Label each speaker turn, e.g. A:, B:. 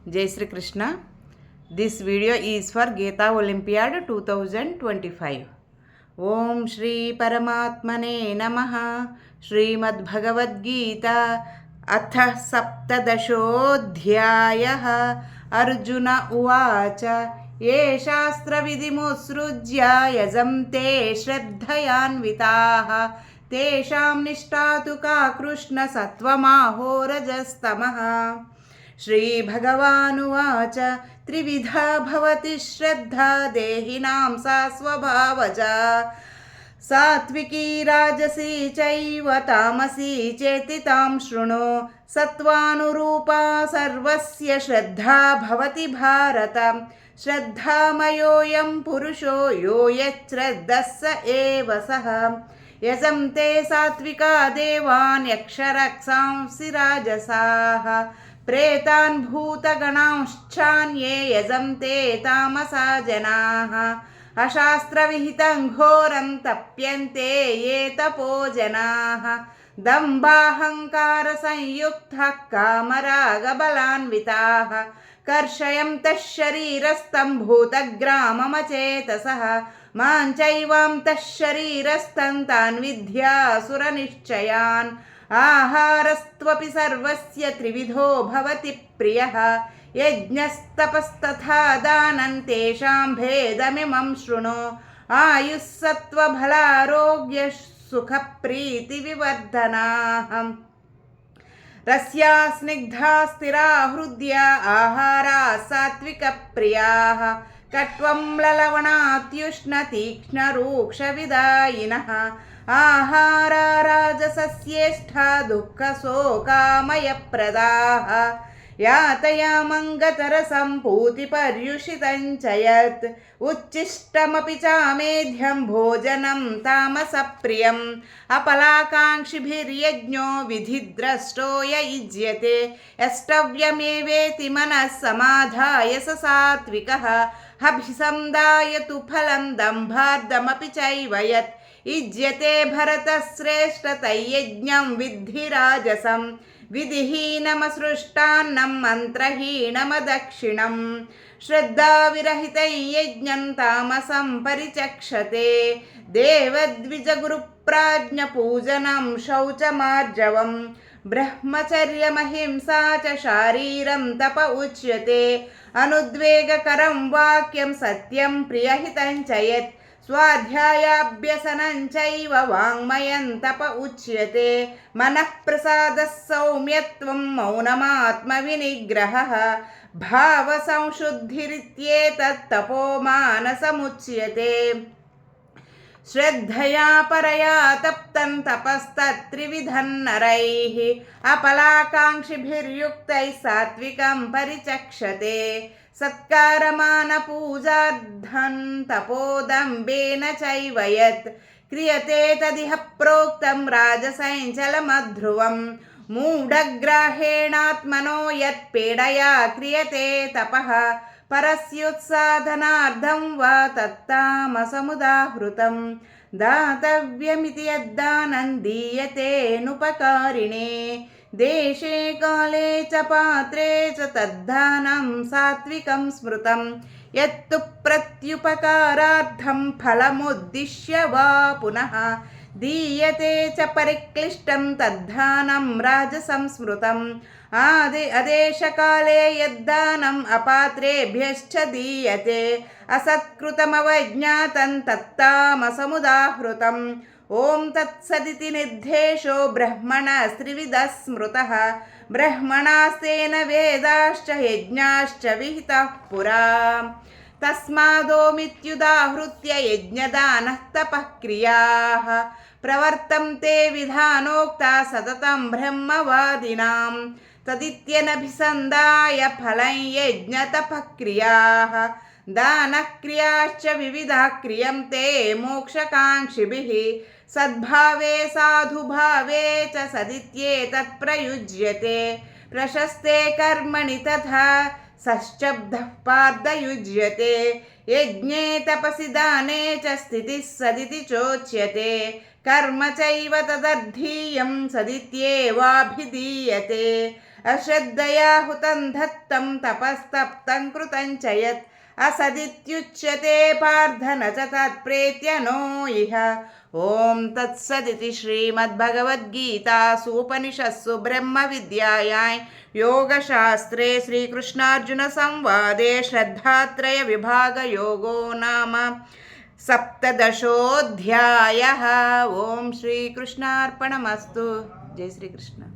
A: Jai Sri Krishna. This video is for Gita Olympiad 2025. Om Shri Paramatmane Namaha. Shrimad Bhagavad Gita Atha Saptadashodhyayah. Arjuna Uvacha Ye Shastra Vidimusrujya Yazamte Shraddhayanvitaha Tesham Nishtatu Ka Krishna Satvamaho Rajastamaha. श्रीभगवानुवाच त्रिविधा भवति श्रद्धा देहिनां सा स्वभावजा सात्विकी राजसी चैव तामसी चेति तां शृणु सत्त्वानुरूपा सर्वस्य श्रद्धा भवति भारत श्रद्धामयोऽयं पुरुषो यो यच्छ्रद्धः स एव सः यजन्ते सात्विका देवान् यक्षरक्षांसि राजसाः प्रेतान् भूतगणांश्चान्ये यजन्ते तामसा जनाः अशास्त्रविहितं घोरं तप्यन्ते ये तपो जनाः दम्भाहङ्कारसंयुक्तः कामरागबलान्विताः कर्षयन्तः शरीरस्थं भूतग्राममचेतसः मां चैवान्तः शरीरस्थं तान् विद्यासुरनिश्चयान् आहारस्त्वपि सर्वस्य त्रिविधो भवति प्रियः यज्ञस्तपस्तथा दानं तेषां भेदमिमं शृणु आयुस्सत्त्वबलारोग्य सुखप्रीतिविवर्धनाः रस्या स्निग्धा स्थिरा हृद्या आहारा सात्विकप्रियाः कट्वं ललवणात्युष्णतीक्ष्णरूक्षविदायिनः आहारा राजसस्येष्ठा दुःखशोकामयप्रदाः यातयामङ्गतरसं पूतिपर्युषितं च यत् उच्छिष्टमपि चामेध्यं भोजनं तामसप्रियम् अपलाकाङ्क्षिभिर्यज्ञो विधिद्रष्टो य युज्यते यष्टव्यमेवेति मनः समाधाय स सात्विकः अभिसन्धाय तु फलं दम्भार्धमपि चैव यत् युज्यते भरतश्रेष्ठ तय्यज्ञं विद्धि राजसं विधिहीनमसृष्टान्नं मन्त्रहीनमदक्षिणं श्रद्धाविरहितं यज्ञं तामसं परिचक्षते देवद्विजगुरुप्राज्ञपूजनं शौचमार्जवं ब्रह्मचर्यमहिंसा च शारीरं तप उच्यते अनुद्वेगकरं वाक्यं सत्यं प्रियहितं च यत् स्वाध्यायाभ्यसनं चैव वाङ्मयं तप उच्यते मनःप्रसादः सौम्यत्वं मौनमात्मविनिग्रहः भावसंशुद्धिरित्येतत् तपो मानसमुच्यते श्रद्धया परया तप्तं तपस्तत्त्रिविधं नरैः अपलाकाङ्क्षिभिर्युक्तैः सात्विकं परिचक्षते सत्कारमानपूजार्थं तपोदम्बेन चैव यत् क्रियते तदिह प्रोक्तं राजसञ्चलमध्रुवं मूढग्राहेणात्मनो यत् पीडया क्रियते तपः परस्योत्साधनार्थं वा तत्तामसमुदाहृतं दातव्यमिति यद्दानं दीयतेऽनुपकारिणे देशे काले च पात्रे च तद्दानं सात्विकं स्मृतं यत्तु प्रत्युपकारार्थं फलमुद्दिश्य वा पुनः दीयते च परिक्लिष्टं तद्दानं राजसं स्मृतम् आदेशकाले यद्दानम् अपात्रेभ्यश्च दीयते असत्कृतमवज्ञातं तत्तामसमुदाहृतम् ॐ तत्सदिति निर्देशो ब्रह्मणस्त्रिविधः स्मृतः ब्रह्मणास्तेन वेदाश्च यज्ञाश्च विहिताः पुरा तस्मादोमित्युदाहृत्य यज्ञदानः तपः क्रियाः प्रवर्तन्ते विधानोक्ता सततं ब्रह्मवादिनां तदित्यनभिसन्धाय फलं यज्ञतपः क्रियाः दानक्रियाश्च विविधाः क्रियन्ते मोक्षकाङ्क्षिभिः सद्भावे साधुभावे च सदित्येतत् प्रयुज्यते प्रशस्ते कर्मणि तथा सश्चब्दः पार्थयुज्यते यज्ञे तपसि दाने च स्थितिः सदिति चोच्यते कर्म चैव तदर्थीयं सदित्येवाभिधीयते अश्रद्धया हुतं धत्तं तपस्तप्तं कृतं च यत् असदित्युच्यते पार्थ न च तत्प्रेत्य नो इह। ॐ तत्सदिति श्रीमद्भगवद्गीतासूपनिषत्सु ब्रह्मविद्यायां योगशास्त्रे श्रीकृष्णार्जुनसंवादे श्रद्धात्रयविभागयोगो नाम 17ोऽध्यायः। ॐ श्रीकृष्णार्पणमस्तु। जय श्रीकृष्ण।